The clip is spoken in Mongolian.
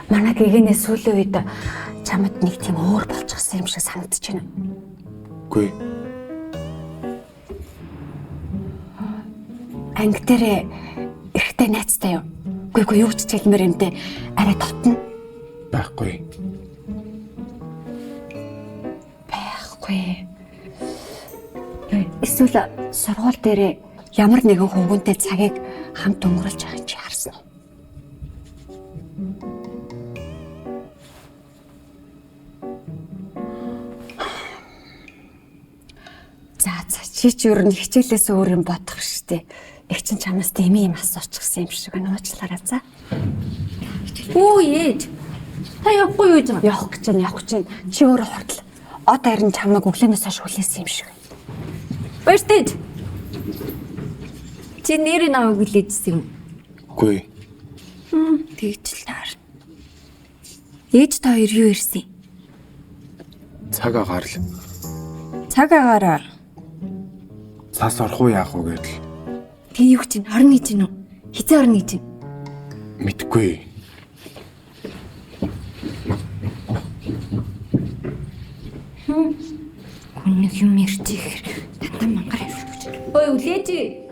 Манай гэгэнээ сүүлийн үед чамд нэг тийм өөр болчихсон юм шиг санагдаж байна. Үгүй. Анги дээр эрэгтэй найзтай юу? Үгүй юу ч хэлмээр юм дээ. Арай тотно. Байхгүй. Эсвэл сургууль дээр ямар нэгэн хөвгөнтэй цагийг хамт өнгөрүүлж байгааг чи харсан уу? За чи ч ер нь хичээлээс өөр юм бодох штеп. Их чин чамаас дэмий юм асуучихсан юм шиг байна. Уучлаарай за. Өө ээж. Та явахгүй юу гэж байгаа? Явах гэж байна. Чи өөрөө хурдл. Од харин чамайг өглөөнөөс хойш хүлээсэн юм шиг. Баяртай. Чи нэрийг намайг хүлээжсэн юм. Үгүй. Тэгж л таар. Ээж та хоёр юу ирсэн? Цаг агаар л. Цаг агаараа. Цаас орох уу яах вэ гэдэл. Тэг юу чинь орно гэж гинөө? Хизээ орно гэж? Мэдгүй. Хүн нэг юм ирчихэр дандаа мангар явж. Ой үлээж.